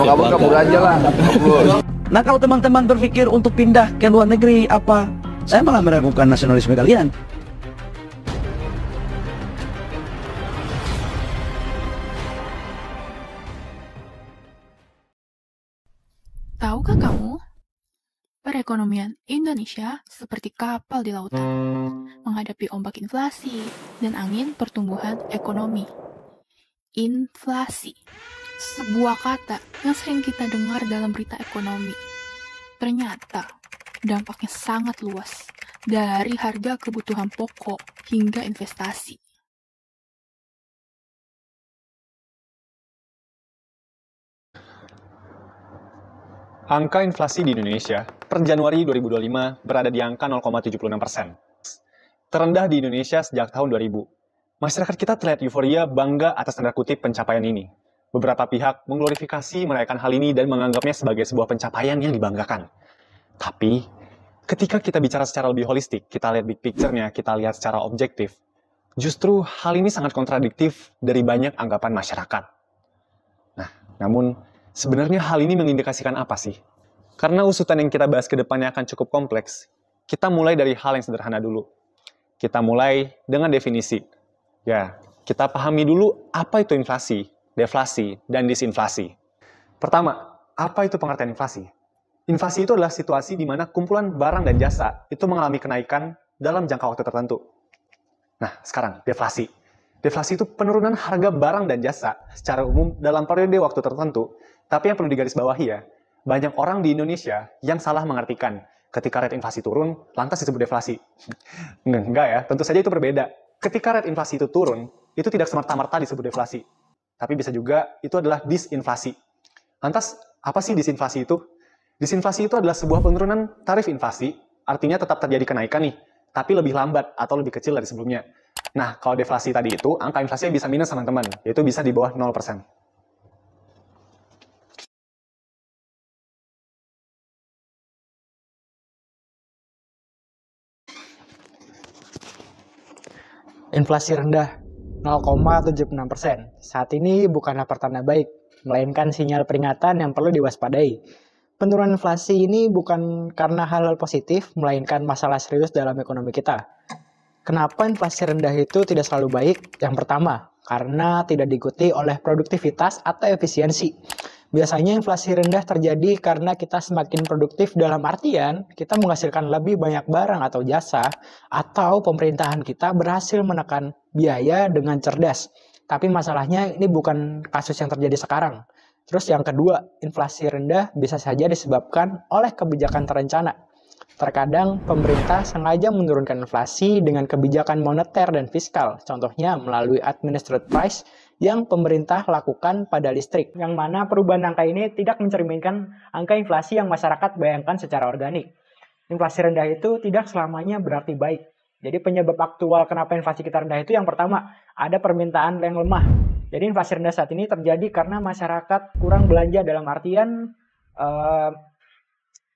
Abang kabur aja lah. Nah, kalau teman-teman berpikir untuk pindah ke luar negeri, saya malah meragukan nasionalisme kalian. Tahukah kamu, perekonomian Indonesia seperti kapal di lautan, menghadapi ombak inflasi dan angin pertumbuhan ekonomi. Inflasi, sebuah kata yang sering kita dengar dalam berita ekonomi. Ternyata, dampaknya sangat luas, dari harga kebutuhan pokok hingga investasi. Angka inflasi di Indonesia per Januari 2025 berada di angka 0,76%. Terendah di Indonesia sejak tahun 2000. Masyarakat kita terlihat euforia bangga atas tanda kutip pencapaian ini. Beberapa pihak mengglorifikasi merayakan hal ini dan menganggapnya sebagai sebuah pencapaian yang dibanggakan. Tapi, ketika kita bicara secara lebih holistik, kita lihat big picture-nya, kita lihat secara objektif, justru hal ini sangat kontradiktif dari banyak anggapan masyarakat. Nah, namun sebenarnya hal ini mengindikasikan apa sih? Karena usutan yang kita bahas ke depannya akan cukup kompleks, kita mulai dari hal yang sederhana dulu. Kita mulai dengan definisi. Ya, kita pahami dulu apa itu inflasi, deflasi, dan disinflasi. Pertama, apa itu pengertian inflasi? Inflasi itu adalah situasi di mana kumpulan barang dan jasa itu mengalami kenaikan dalam jangka waktu tertentu. Nah, sekarang, deflasi. Deflasi itu penurunan harga barang dan jasa secara umum dalam periode waktu tertentu. Tapi yang perlu digarisbawahi ya, banyak orang di Indonesia yang salah mengartikan ketika rate inflasi turun, lantas disebut deflasi. Enggak ya, tentu saja itu berbeda. Ketika rate inflasi itu turun, itu tidak semerta-merta disebut deflasi. Tapi bisa juga itu adalah disinflasi. Lantas, apa sih disinflasi itu? Disinflasi itu adalah sebuah penurunan tarif inflasi, artinya tetap terjadi kenaikan nih, tapi lebih lambat atau lebih kecil dari sebelumnya. Nah, kalau deflasi tadi itu, angka inflasinya bisa minus teman-teman, yaitu bisa di bawah 0%. Inflasi rendah 0,76% saat ini bukanlah pertanda baik, melainkan sinyal peringatan yang perlu diwaspadai. Penurunan inflasi ini bukan karena hal-hal positif, melainkan masalah serius dalam ekonomi kita. Kenapa inflasi rendah itu tidak selalu baik? Yang pertama, karena tidak diikuti oleh produktivitas atau efisiensi. Biasanya inflasi rendah terjadi karena kita semakin produktif dalam artian kita menghasilkan lebih banyak barang atau jasa, atau pemerintahan kita berhasil menekan biaya dengan cerdas. Tapi masalahnya ini bukan kasus yang terjadi sekarang. Terus yang kedua, inflasi rendah bisa saja disebabkan oleh kebijakan terencana. Terkadang pemerintah sengaja menurunkan inflasi dengan kebijakan moneter dan fiskal, contohnya melalui administered price yang pemerintah lakukan pada listrik, yang mana perubahan angka ini tidak mencerminkan angka inflasi yang masyarakat bayangkan secara organik. Inflasi rendah itu tidak selamanya berarti baik. Jadi penyebab aktual kenapa inflasi kita rendah itu yang pertama, ada permintaan yang lemah. Jadi inflasi rendah saat ini terjadi karena masyarakat kurang belanja dalam artian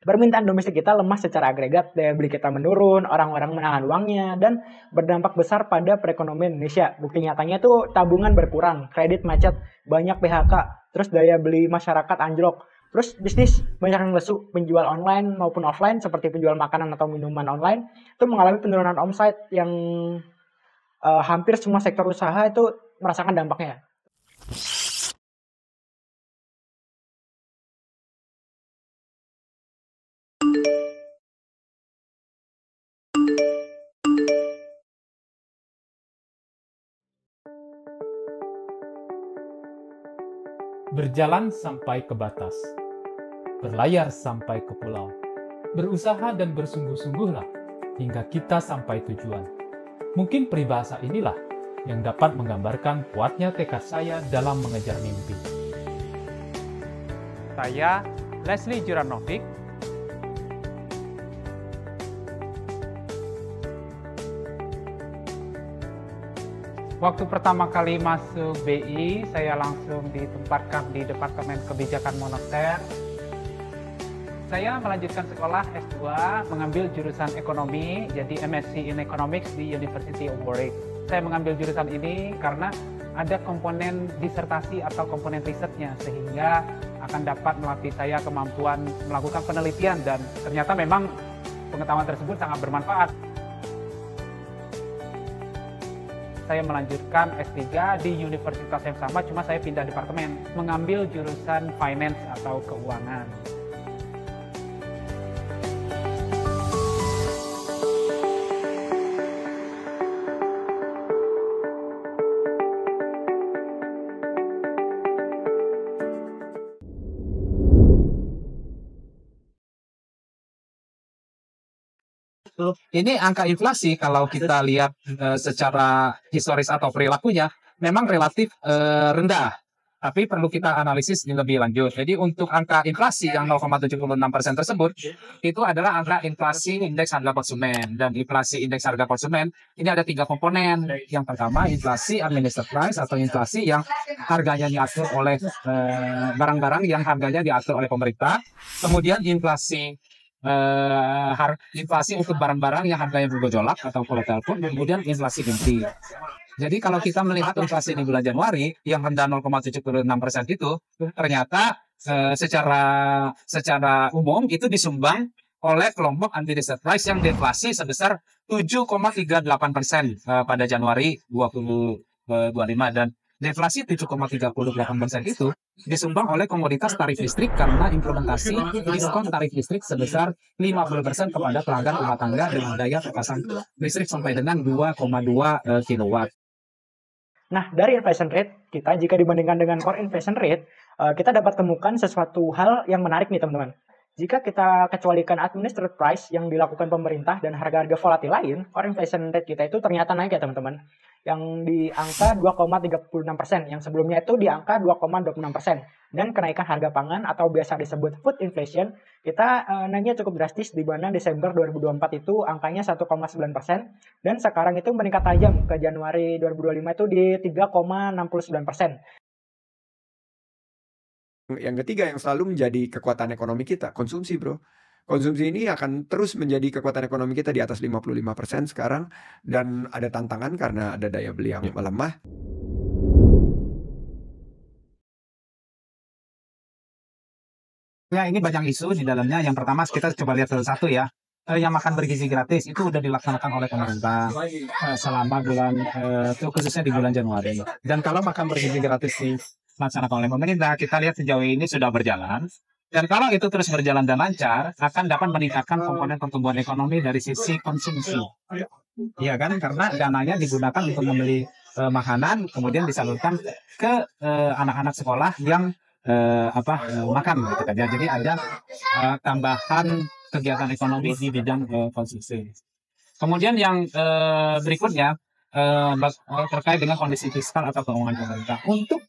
permintaan domestik kita lemah secara agregat, daya beli kita menurun, orang-orang menahan uangnya, dan berdampak besar pada perekonomian Indonesia. Bukti nyatanya tuh tabungan berkurang, kredit macet, banyak PHK, terus daya beli masyarakat anjlok. Terus bisnis banyak yang lesu, penjual online maupun offline seperti penjual makanan atau minuman online itu mengalami penurunan omset yang hampir semua sektor usaha itu merasakan dampaknya. Berjalan sampai ke batas, berlayar sampai ke pulau, berusaha dan bersungguh-sungguhlah hingga kita sampai tujuan. Mungkin peribahasa inilah yang dapat menggambarkan kuatnya tekad saya dalam mengejar mimpi. Saya, Leslie Juranovic, waktu pertama kali masuk BI, saya langsung ditempatkan di Departemen Kebijakan Moneter. Saya melanjutkan sekolah S2, mengambil jurusan ekonomi, jadi MSc in Economics di University of Warwick. Saya mengambil jurusan ini karena ada komponen disertasi atau komponen risetnya, sehingga akan dapat melatih saya kemampuan melakukan penelitian, dan ternyata memang pengetahuan tersebut sangat bermanfaat. Saya melanjutkan S3 di universitas yang sama, cuma saya pindah departemen, mengambil jurusan finance atau keuangan. Ini angka inflasi kalau kita lihat secara historis atau perilakunya memang relatif rendah. Tapi perlu kita analisis lebih lanjut. Jadi untuk angka inflasi yang 0,76% tersebut, itu adalah angka inflasi indeks harga konsumen. Dan inflasi indeks harga konsumen, ini ada 3 komponen. Yang pertama, inflasi administered price atau inflasi yang harganya diatur oleh barang-barang yang harganya diatur oleh pemerintah. Kemudian inflasi inflasi untuk barang-barang yang harganya bergejolak atau volatile food, kemudian inflasi inti. Jadi kalau kita melihat inflasi di bulan Januari yang rendah 0,76% itu ternyata secara umum itu disumbang oleh kelompok administered price yang deflasi sebesar 7,38% pada Januari 2025, dan deflasi 7,38% itu disumbang oleh komoditas tarif listrik karena implementasi diskon tarif listrik sebesar 50% kepada pelanggan rumah tangga dengan daya terpasang listrik sampai dengan 2,2 kW. Nah, dari inflation rate kita, jika dibandingkan dengan core inflation rate, kita dapat temukan sesuatu hal yang menarik nih teman-teman. Jika kita kecualikan administered price yang dilakukan pemerintah dan harga-harga volatil lain, core inflation rate kita itu ternyata naik ya teman-teman. Yang di angka 2,36%, yang sebelumnya itu di angka 2,26%. Dan kenaikan harga pangan atau biasa disebut food inflation, kita naiknya cukup drastis, di mana Desember 2024 itu angkanya 1,9%, dan sekarang itu meningkat tajam ke Januari 2025 itu di 3,69%. Yang ketiga yang selalu menjadi kekuatan ekonomi kita, konsumsi bro. Konsumsi ini akan terus menjadi kekuatan ekonomi kita di atas 55% sekarang, dan ada tantangan karena ada daya beli yang melemah. Ya, ini banyak isu di dalamnya. Yang pertama kita coba lihat satu ya. Yang makan bergizi gratis itu udah dilaksanakan oleh pemerintah selama bulan khususnya di bulan Januari. Dan kalau makan bergizi gratis dilaksanakan oleh pemerintah, kita lihat sejauh ini sudah berjalan. Dan kalau itu terus berjalan dan lancar, akan dapat meningkatkan komponen pertumbuhan ekonomi dari sisi konsumsi. Iya kan? Karena dananya digunakan untuk membeli makanan, kemudian disalurkan ke anak-anak sekolah yang makan gitu kan ya. Jadi ada tambahan kegiatan ekonomi di bidang konsumsi. Kemudian yang berikutnya terkait dengan kondisi fiskal atau keuangan pemerintah. Untuk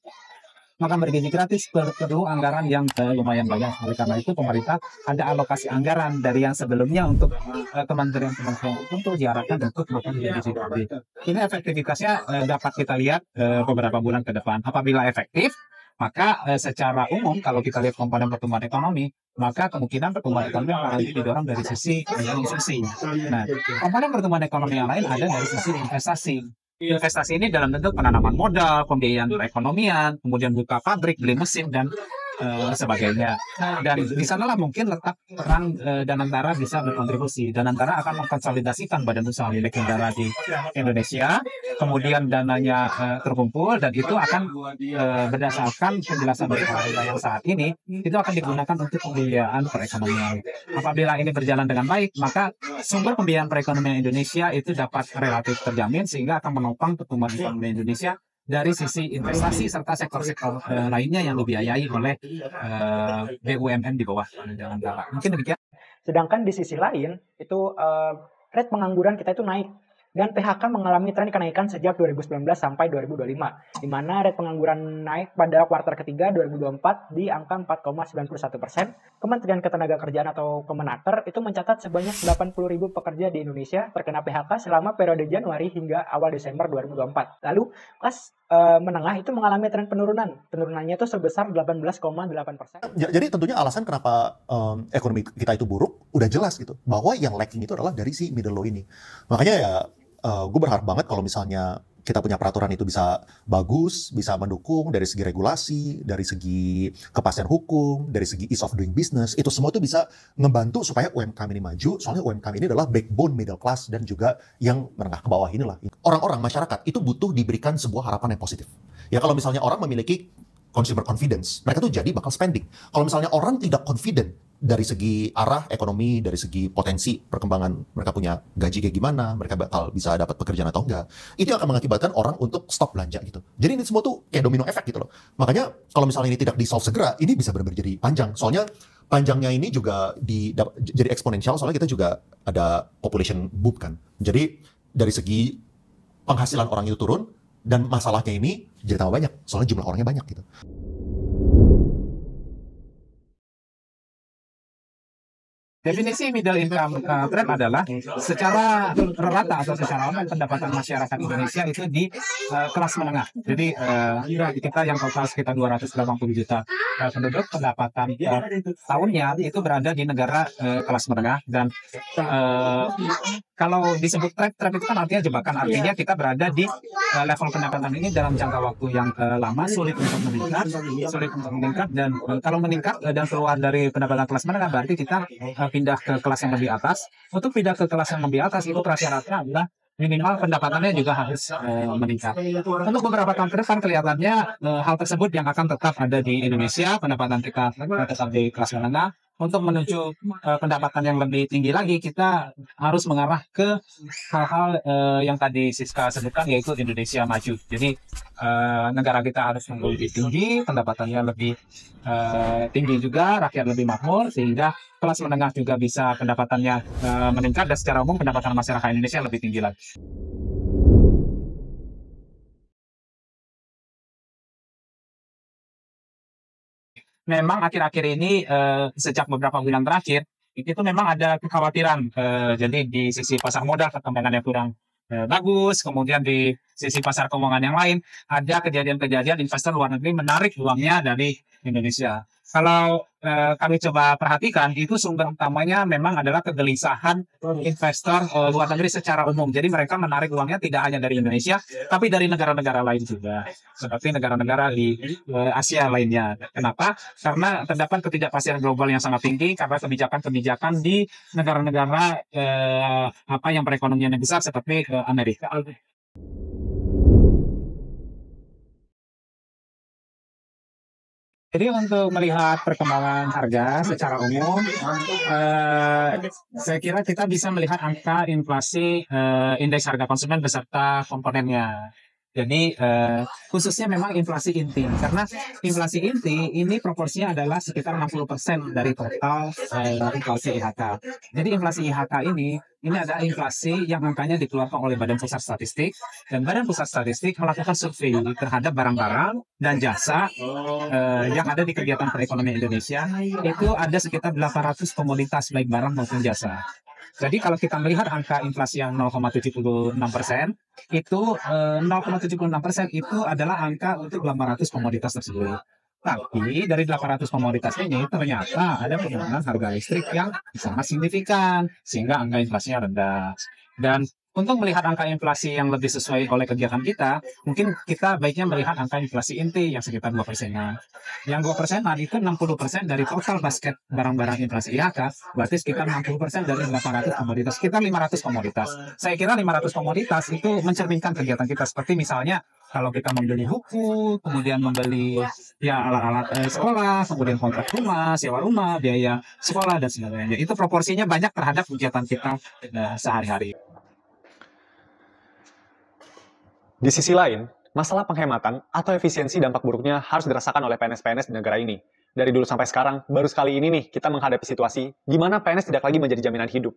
makan bergizi gratis perlu anggaran yang lumayan banyak. Oleh karena itu pemerintah ada alokasi anggaran dari yang sebelumnya untuk kementerian tertentu diarahkan untuk makan bergizi gratis. Ini efektivitasnya dapat kita lihat beberapa bulan ke depan. Apabila efektif, maka secara umum kalau kita lihat komponen pertumbuhan ekonomi, maka kemungkinan pertumbuhan ekonomi akan didorong dari sisi konsumsi. Nah, komponen pertumbuhan ekonomi yang lain ada dari sisi investasi. Investasi ini dalam bentuk penanaman modal, pembiayaan perekonomian, kemudian buka pabrik, beli mesin, dan sebagainya. Dan di sanalah mungkin letak peran Danantara bisa berkontribusi. Danantara akan mengkonsolidasikan badan usaha milik negara di Indonesia, kemudian dananya terkumpul, dan itu akan berdasarkan penjelasan dari pemerintah yang saat ini, itu akan digunakan untuk pembiayaan perekonomian. Apabila ini berjalan dengan baik, maka sumber pembiayaan perekonomian Indonesia itu dapat relatif terjamin, sehingga akan menopang pertumbuhan ekonomi Indonesia dari sisi investasi serta sektor-sektor lainnya yang dibiayai oleh BUMN di bawah Danantara. Mungkin demikian. Sedangkan di sisi lain itu rate pengangguran kita itu naik, dan PHK mengalami tren kenaikan sejak 2019 sampai 2025, di mana rate pengangguran naik pada kuartal ketiga 2024 di angka 4,91%. Kementerian Ketenagakerjaan atau Kemenaker itu mencatat sebanyak 80.000 pekerja di Indonesia terkena PHK selama periode Januari hingga awal Desember 2024. Lalu kelas menengah itu mengalami tren penurunan. Penurunannya itu sebesar 18,8%. Jadi tentunya alasan kenapa ekonomi kita itu buruk udah jelas gitu, bahwa yang lacking itu adalah dari si middle low ini. Makanya ya gue berharap banget kalau misalnya kita punya peraturan itu bisa bagus, bisa mendukung dari segi regulasi, dari segi kepastian hukum, dari segi ease of doing business, itu semua itu bisa ngebantu supaya UMKM ini maju, soalnya UMKM ini adalah backbone middle class dan juga yang menengah ke bawah inilah. Orang-orang, masyarakat itu butuh diberikan sebuah harapan yang positif. Ya kalau misalnya orang memiliki consumer confidence, mereka tuh jadi bakal spending. Kalau misalnya orang tidak confident dari segi arah ekonomi, dari segi potensi perkembangan, mereka punya gaji kayak gimana, mereka bakal bisa dapat pekerjaan atau enggak, itu yang akan mengakibatkan orang untuk stop belanja gitu. Jadi ini semua tuh kayak domino efek gitu loh. Makanya kalau misalnya ini tidak di-solve segera, ini bisa benar-benar jadi panjang. Soalnya panjangnya ini juga jadi eksponensial, soalnya kita juga ada population boom kan. Jadi dari segi penghasilan orang itu turun, dan masalahnya ini jadi tambah banyak, soalnya jumlah orangnya banyak gitu. Definisi middle income trap adalah secara rata atau secara umum pendapatan masyarakat Indonesia itu di kelas menengah. Jadi kita yang total sekitar 280 juta penduduk, pendapatan tahunnya itu berada di negara kelas menengah. Dan kalau disebut trap itu kan artinya jebakan, artinya kita berada di level pendapatan ini dalam jangka waktu yang lama, sulit untuk meningkat, dan kalau meningkat dan keluar dari pendapatan kelas menengah berarti kita pindah ke kelas yang lebih atas. Untuk pindah ke kelas yang lebih atas itu prasyaratnya adalah minimal pendapatannya juga harus meningkat. Untuk beberapa tahun ke depan kelihatannya hal tersebut yang akan tetap ada di Indonesia, pendapatan kita tetap di kelas menengah. Untuk menuju pendapatan yang lebih tinggi lagi, kita harus mengarah ke hal-hal yang tadi Siska sebutkan, yaitu Indonesia maju. Jadi negara kita harus lebih tinggi, pendapatannya lebih tinggi juga, rakyat lebih makmur, sehingga kelas menengah juga bisa pendapatannya meningkat, dan secara umum pendapatan masyarakat Indonesia lebih tinggi lagi. Memang akhir-akhir ini sejak beberapa bulan terakhir itu memang ada kekhawatiran. Jadi di sisi pasar modal perkembangannya kurang bagus, kemudian di sisi pasar keuangan yang lain ada kejadian-kejadian investor luar negeri menarik uangnya dari Indonesia. Kalau kami coba perhatikan, itu sumber utamanya memang adalah kegelisahan investor luar negeri secara umum. Jadi mereka menarik uangnya tidak hanya dari Indonesia, tapi dari negara-negara lain juga, seperti negara-negara di Asia lainnya. Kenapa? Karena terdapat ketidakpastian global yang sangat tinggi karena kebijakan-kebijakan di negara-negara yang perekonomiannya besar seperti Amerika. Jadi untuk melihat perkembangan harga secara umum, saya kira kita bisa melihat angka inflasi indeks harga konsumen beserta komponennya. Jadi khususnya memang inflasi inti, karena inflasi inti ini proporsinya adalah sekitar 60% dari total inflasi IHK. Jadi inflasi IHK ini adalah inflasi yang angkanya dikeluarkan oleh Badan Pusat Statistik, dan Badan Pusat Statistik melakukan survei terhadap barang-barang dan jasa yang ada di kegiatan perekonomian Indonesia. Itu ada sekitar 800 komoditas baik barang maupun jasa. Jadi kalau kita melihat angka inflasi yang 0,76%, itu 0,76% itu adalah angka untuk 800 komoditas tersebut. Tapi dari 800 komoditas ini ternyata ada penurunan harga listrik yang sangat signifikan, sehingga angka inflasinya rendah. Dan untuk melihat angka inflasi yang lebih sesuai oleh kegiatan kita, mungkin kita baiknya melihat angka inflasi inti yang sekitar 2%-an. Yang 2%-an itu 60% dari total basket barang-barang inflasi IHK, berarti sekitar 60% dari 800 komoditas, sekitar 500 komoditas. Saya kira 500 komoditas itu mencerminkan kegiatan kita, seperti misalnya kalau kita membeli buku, kemudian membeli alat-alat sekolah, kemudian kontrak rumah, sewa rumah, biaya sekolah, dan sebagainya. Itu proporsinya banyak terhadap kegiatan kita sehari-hari. Di sisi lain, masalah penghematan atau efisiensi dampak buruknya harus dirasakan oleh PNS-PNS di negara ini. Dari dulu sampai sekarang, baru sekali ini nih kita menghadapi situasi di mana PNS tidak lagi menjadi jaminan hidup.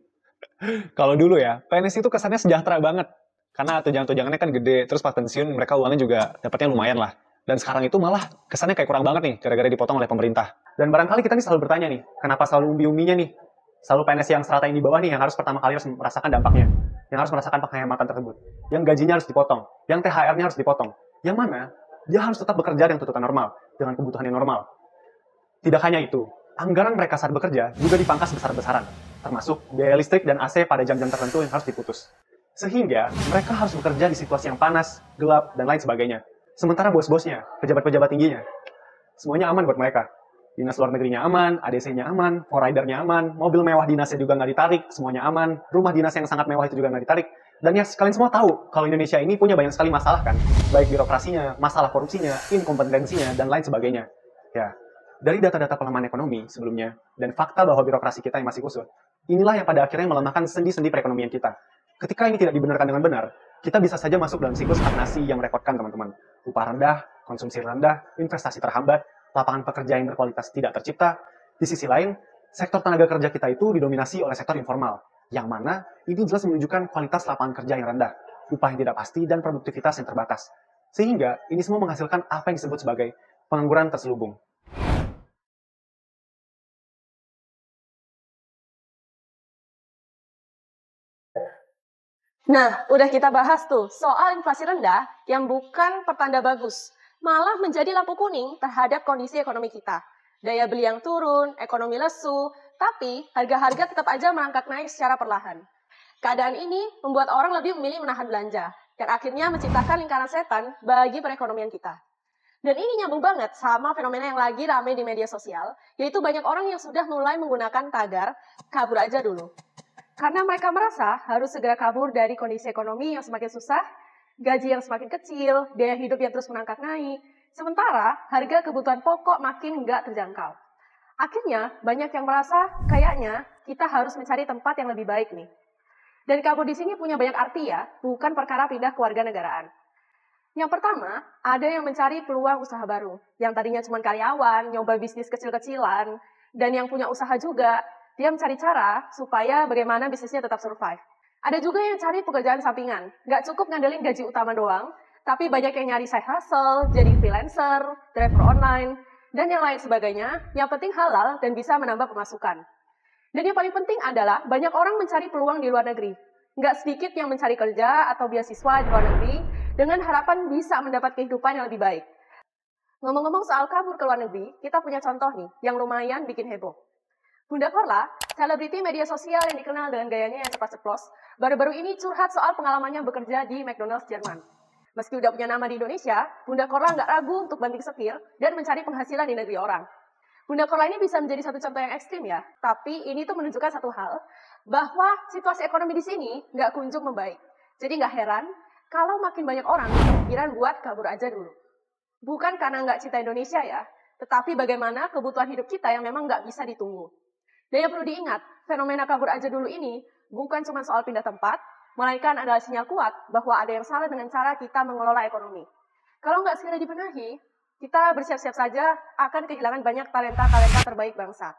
Kalau dulu ya, PNS itu kesannya sejahtera banget. Karena tunjangan-tunjangannya kan gede, terus pas pensiun mereka uangnya juga dapatnya lumayan lah. Dan sekarang itu malah kesannya kayak kurang banget nih, gara-gara dipotong oleh pemerintah. Dan barangkali kita nih selalu bertanya nih, kenapa selalu umbi-umbinya nih? Selalu PNS yang strata yang di bawah nih yang harus pertama kali harus merasakan dampaknya. Yang harus merasakan penghematan tersebut. Yang gajinya harus dipotong. Yang THR-nya harus dipotong. Yang mana dia harus tetap bekerja dengan tuntutan normal. Dengan kebutuhan yang normal. Tidak hanya itu, anggaran mereka saat bekerja juga dipangkas besar-besaran. Termasuk biaya listrik dan AC pada jam-jam tertentu yang harus diputus. Sehingga mereka harus bekerja di situasi yang panas, gelap, dan lain sebagainya. Sementara bos-bosnya, pejabat-pejabat tingginya, semuanya aman buat mereka. Dinas luar negerinya aman, ADC-nya aman, forrider-nya aman, mobil mewah dinasnya juga nggak ditarik, semuanya aman, rumah dinas yang sangat mewah itu juga nggak ditarik. Dan ya kalian semua tahu, kalau Indonesia ini punya banyak sekali masalah kan, baik birokrasinya, masalah korupsinya, inkompetensinya, dan lain sebagainya. Ya, dari data-data pelemahan ekonomi sebelumnya, dan fakta bahwa birokrasi kita yang masih kusut, inilah yang pada akhirnya melemahkan sendi-sendi perekonomian kita. Ketika ini tidak dibenarkan dengan benar, kita bisa saja masuk dalam siklus stagnasi yang merekodkan teman-teman. Upah rendah, konsumsi rendah, investasi terhambat, lapangan pekerja yang berkualitas tidak tercipta. Di sisi lain, sektor tenaga kerja kita itu didominasi oleh sektor informal, yang mana ini jelas menunjukkan kualitas lapangan kerja yang rendah, upah yang tidak pasti, dan produktivitas yang terbatas. Sehingga ini semua menghasilkan apa yang disebut sebagai pengangguran terselubung. Nah, udah kita bahas tuh soal inflasi rendah yang bukan pertanda bagus, malah menjadi lampu kuning terhadap kondisi ekonomi kita. Daya beli yang turun, ekonomi lesu, tapi harga-harga tetap aja merangkak naik secara perlahan. Keadaan ini membuat orang lebih memilih menahan belanja, dan akhirnya menciptakan lingkaran setan bagi perekonomian kita. Dan ini nyambung banget sama fenomena yang lagi rame di media sosial, yaitu banyak orang yang sudah mulai menggunakan tagar kabur aja dulu. Karena mereka merasa harus segera kabur dari kondisi ekonomi yang semakin susah, gaji yang semakin kecil, biaya hidup yang terus merangkak naik, sementara harga kebutuhan pokok makin nggak terjangkau. Akhirnya, banyak yang merasa kayaknya kita harus mencari tempat yang lebih baik nih. Dan kabur di sini punya banyak arti ya, bukan perkara pindah kewarganegaraan. Yang pertama, ada yang mencari peluang usaha baru, yang tadinya cuma karyawan, nyoba bisnis kecil-kecilan, dan yang punya usaha juga, dia mencari cara supaya bagaimana bisnisnya tetap survive. Ada juga yang cari pekerjaan sampingan. Nggak cukup ngandelin gaji utama doang, tapi banyak yang nyari side hustle, jadi freelancer, driver online, dan yang lain sebagainya. Yang penting halal dan bisa menambah pemasukan. Dan yang paling penting adalah banyak orang mencari peluang di luar negeri. Nggak sedikit yang mencari kerja atau beasiswa di luar negeri dengan harapan bisa mendapat kehidupan yang lebih baik. Ngomong-ngomong soal kabur ke luar negeri, kita punya contoh nih yang lumayan bikin heboh. Bunda Korla, selebriti media sosial yang dikenal dengan gayanya yang cepat ceplos, baru-baru ini curhat soal pengalamannya bekerja di McDonald's Jerman. Meski udah punya nama di Indonesia, Bunda Korla nggak ragu untuk banting setir dan mencari penghasilan di negeri orang. Bunda Korla ini bisa menjadi satu contoh yang ekstrim ya, tapi ini tuh menunjukkan satu hal, bahwa situasi ekonomi di sini nggak kunjung membaik. Jadi nggak heran kalau makin banyak orang pikiran buat kabur aja dulu. Bukan karena nggak cinta Indonesia ya, tetapi bagaimana kebutuhan hidup kita yang memang nggak bisa ditunggu. Dan yang perlu diingat, fenomena kabur aja dulu ini bukan cuma soal pindah tempat, melainkan adalah sinyal kuat bahwa ada yang salah dengan cara kita mengelola ekonomi. Kalau nggak segera dibenahi, kita bersiap-siap saja akan kehilangan banyak talenta-talenta terbaik bangsa.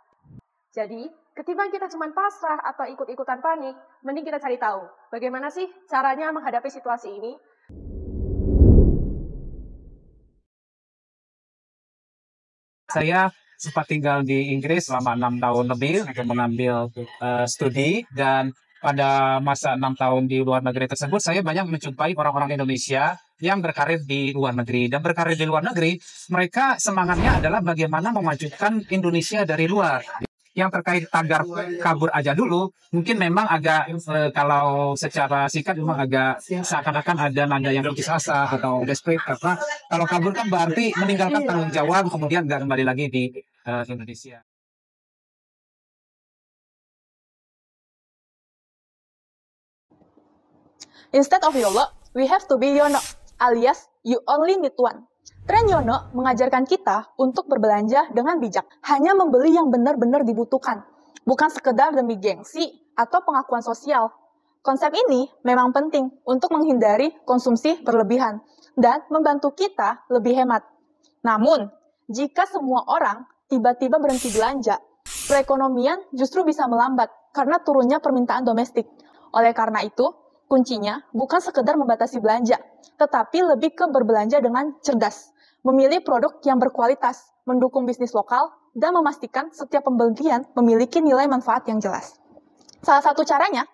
Jadi, ketimbang kita cuma pasrah atau ikut-ikutan panik, mending kita cari tahu bagaimana sih caranya menghadapi situasi ini. Saya sempat tinggal di Inggris selama 6 tahun lebih untuk mengambil studi, dan pada masa 6 tahun di luar negeri tersebut saya banyak menjumpai orang-orang Indonesia yang berkarir di luar negeri. Dan berkarir di luar negeri, mereka semangatnya adalah bagaimana memajukan Indonesia dari luar. Yang terkait tagar kabur aja dulu, mungkin memang agak kalau secara singkat memang agak seakan-akan ada nada yang putus asa atau desperate, karena kalau kabur kan berarti meninggalkan tanggung jawab kemudian nggak kembali lagi di Indonesia. Instead of YOLO, we have to be YONO, alias you only need one. Tren YONO mengajarkan kita untuk berbelanja dengan bijak, hanya membeli yang benar-benar dibutuhkan, bukan sekedar demi gengsi atau pengakuan sosial. Konsep ini memang penting untuk menghindari konsumsi berlebihan dan membantu kita lebih hemat. Namun, jika semua orang tiba-tiba berhenti belanja, perekonomian justru bisa melambat karena turunnya permintaan domestik. Oleh karena itu, kuncinya bukan sekedar membatasi belanja, tetapi lebih ke berbelanja dengan cerdas, memilih produk yang berkualitas, mendukung bisnis lokal, dan memastikan setiap pembelian memiliki nilai manfaat yang jelas. Salah satu caranya,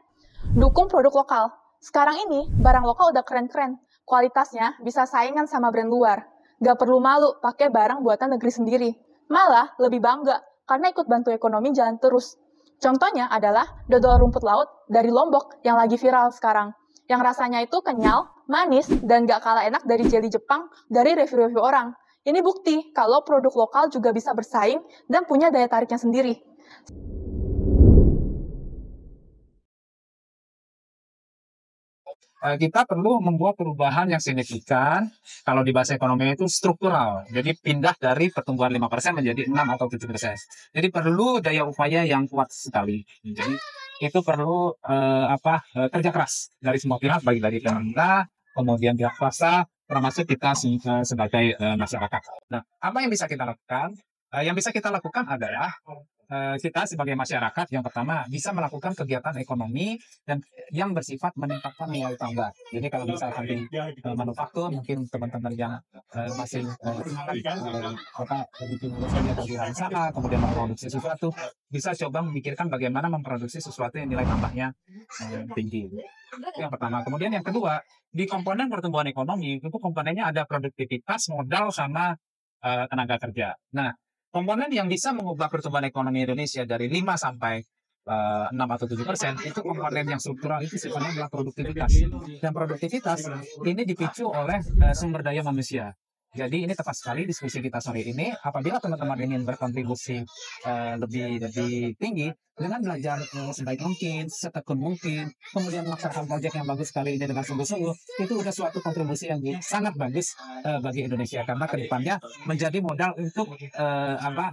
dukung produk lokal. Sekarang ini, barang lokal udah keren-keren, kualitasnya bisa saingan sama brand luar. Gak perlu malu pakai barang buatan negeri sendiri. Malah lebih bangga, karena ikut bantu ekonomi jalan terus. Contohnya adalah dodol rumput laut dari Lombok yang lagi viral sekarang. yang rasanya itu kenyal, manis, dan gak kalah enak dari jelly Jepang dari review-review orang. Ini bukti kalau produk lokal juga bisa bersaing dan punya daya tariknya sendiri. Kita perlu membuat perubahan yang signifikan, kalau di bahasa ekonomi itu struktural. Jadi pindah dari pertumbuhan 5% menjadi 6 atau 7%. Jadi perlu daya upaya yang kuat sekali. Jadi itu perlu kerja keras dari semua pihak, baik dari pemerintah, kemudian pihak swasta, termasuk kita sebagai masyarakat. Nah, apa yang bisa kita lakukan? Yang bisa kita lakukan adalah kita sebagai masyarakat yang pertama bisa melakukan kegiatan ekonomi dan yang bersifat meningkatkan nilai tambah. Jadi kalau misalkan di manufaktur, mungkin teman-teman yang masih bikin usaha, kemudian memproduksi sesuatu, bisa coba memikirkan bagaimana memproduksi sesuatu yang nilai tambahnya tinggi. Itu yang pertama. Kemudian yang kedua, di komponen pertumbuhan ekonomi itu komponennya ada produktivitas, modal, sama tenaga kerja. Nah, komponen yang bisa mengubah pertumbuhan ekonomi Indonesia dari 5 sampai 6 atau 7% itu komponen yang struktural, itu sifatnya adalah produktivitas. Dan produktivitas ini dipicu oleh sumber daya manusia. Jadi ini tepat sekali diskusi kita sore ini. Apabila teman-teman ingin berkontribusi lebih tinggi dengan belajar sebaik mungkin, setekun mungkin, kemudian melaksanakan proyek yang bagus sekali ini dengan sungguh-sungguh, itu sudah suatu kontribusi yang sangat bagus bagi Indonesia, karena kedepannya menjadi modal untuk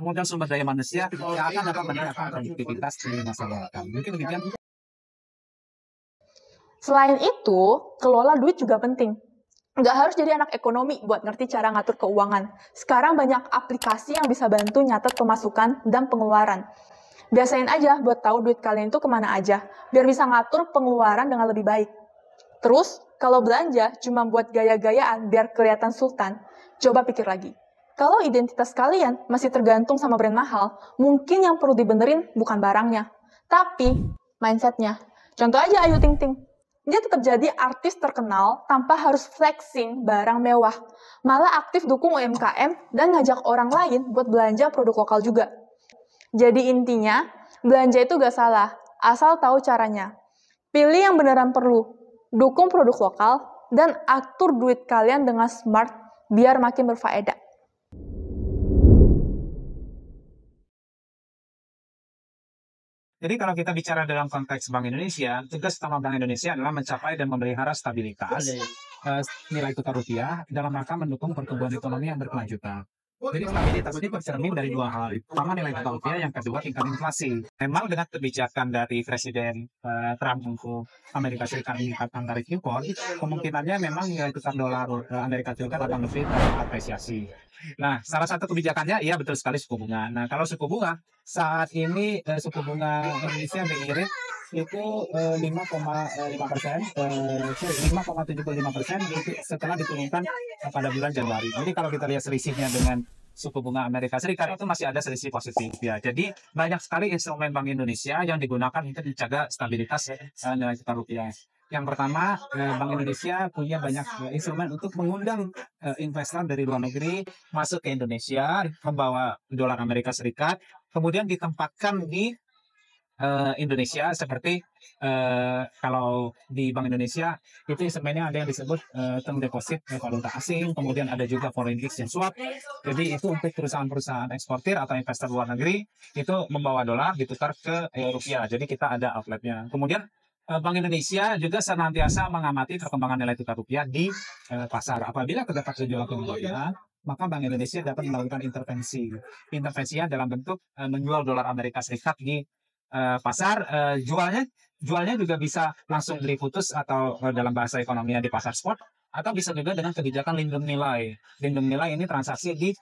modal sumber daya manusia yang akan dapat meningkatkan produktivitas di masyarakat. Mungkin demikian. Selain itu, kelola duit juga penting. Nggak harus jadi anak ekonomi buat ngerti cara ngatur keuangan. Sekarang banyak aplikasi yang bisa bantu nyatet pemasukan dan pengeluaran. Biasain aja buat tahu duit kalian itu kemana aja, biar bisa ngatur pengeluaran dengan lebih baik. Terus, kalau belanja cuma buat gaya-gayaan biar kelihatan sultan, coba pikir lagi. Kalau identitas kalian masih tergantung sama brand mahal, mungkin yang perlu dibenerin bukan barangnya, tapi mindsetnya. Contoh aja Ayu Ting Ting. Dia tetap jadi artis terkenal tanpa harus flexing barang mewah. Malah aktif dukung UMKM dan ngajak orang lain buat belanja produk lokal juga. Jadi intinya, belanja itu gak salah, asal tahu caranya. Pilih yang beneran perlu, dukung produk lokal, dan atur duit kalian dengan smart biar makin berfaedah. Jadi kalau kita bicara dalam konteks Bank Indonesia, tugas utama Bank Indonesia adalah mencapai dan memelihara stabilitas nilai tukar rupiah dalam rangka mendukung pertumbuhan ekonomi yang berkelanjutan. Jadi stabilitas ini tercermin dari dua hal. Pertama, nilai tukar rupiah, yang kedua tingkat inflasi. Memang dengan kebijakan dari Presiden Trump untuk Amerika Serikat meningkatkan tarif impor, kemungkinannya memang nilai tukar dolar Amerika Serikat akan lebih terapresiasi. Nah, salah satu kebijakannya, iya betul sekali, suku bunga. Nah, kalau suku bunga, saat ini suku bunga Indonesia BI rate itu 5,5%, 5,75% setelah diturunkan pada bulan Januari. Jadi kalau kita lihat selisihnya dengan suku bunga Amerika Serikat itu masih ada selisih positif ya. Jadi banyak sekali instrumen Bank Indonesia yang digunakan untuk menjaga stabilitas nilai tukar rupiah. Yang pertama, Bank Indonesia punya banyak instrumen untuk mengundang investor dari luar negeri masuk ke Indonesia, membawa dolar Amerika Serikat, kemudian ditempatkan di Indonesia, seperti kalau di Bank Indonesia itu instrumennya ada yang disebut term deposit valuta asing, kemudian ada juga foreign exchange swap. Jadi itu untuk perusahaan-perusahaan eksportir atau investor luar negeri itu membawa dolar ditukar ke rupiah. Jadi kita ada outletnya. Kemudian Bank Indonesia juga senantiasa mengamati perkembangan nilai tukar rupiah di pasar. Apabila terdapat gejolak yang maka Bank Indonesia dapat melakukan intervensi. Intervensinya dalam bentuk menjual dolar Amerika Serikat di pasar. Jualnya juga bisa langsung beli putus atau dalam bahasa ekonominya di pasar spot, atau bisa juga dengan kebijakan lindung nilai. Lindung nilai ini transaksi di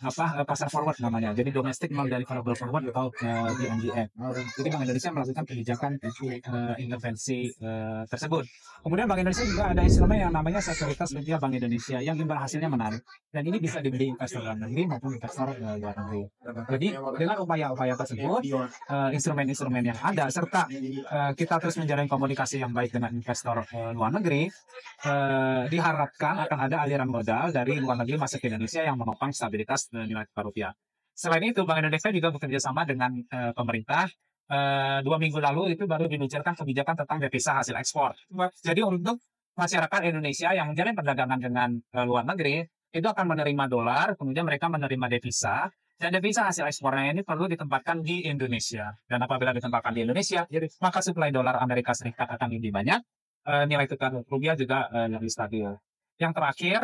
pasar forward namanya, jadi domestic non-deliverable forward atau DNDF. Jadi Bank Indonesia melakukan kebijakan intervensi tersebut. Kemudian Bank Indonesia juga ada instrumen yang namanya sekuritas rupiah Bank Indonesia yang imbal hasilnya menarik, dan ini bisa dibeli investor dalam negeri maupun investor luar negeri. Jadi dengan upaya-upaya tersebut, instrumen-instrumen yang ada, serta kita terus menjalin komunikasi yang baik dengan investor luar negeri, diharapkan akan ada aliran modal dari luar negeri masuk ke Indonesia yang menopang stabilitas nilai tukar rupiah. Selain itu, Bank Indonesia juga bekerja sama dengan pemerintah 2 minggu lalu itu baru diluncurkan kebijakan tentang devisa hasil ekspor. Jadi untuk masyarakat Indonesia yang menjalin perdagangan dengan luar negeri, itu akan menerima dolar, kemudian mereka menerima devisa, dan devisa hasil ekspornya ini perlu ditempatkan di Indonesia. Dan apabila ditempatkan di Indonesia, maka suplai dolar Amerika Serikat akan lebih banyak, nilai tukar rupiah juga lebih stabil. Yang terakhir,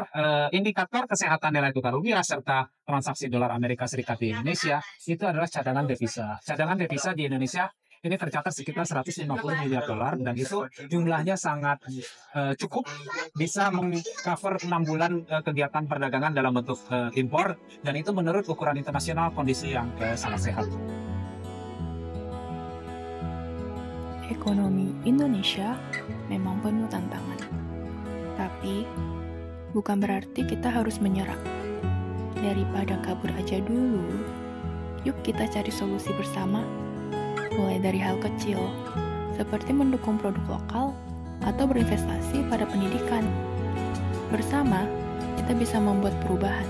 indikator kesehatan nilai tukar rupiah serta transaksi dolar Amerika Serikat di Indonesia itu adalah cadangan devisa. Cadangan devisa di Indonesia ini tercatat sekitar 150 miliar dolar dan itu jumlahnya sangat cukup, bisa meng-cover 6 bulan kegiatan perdagangan dalam bentuk impor, dan itu menurut ukuran internasional kondisi yang sangat sehat. Ekonomi Indonesia memang penuh tantangan, tapi bukan berarti kita harus menyerah. Daripada kabur aja dulu, yuk kita cari solusi bersama. Mulai dari hal kecil, seperti mendukung produk lokal atau berinvestasi pada pendidikan. Bersama, kita bisa membuat perubahan.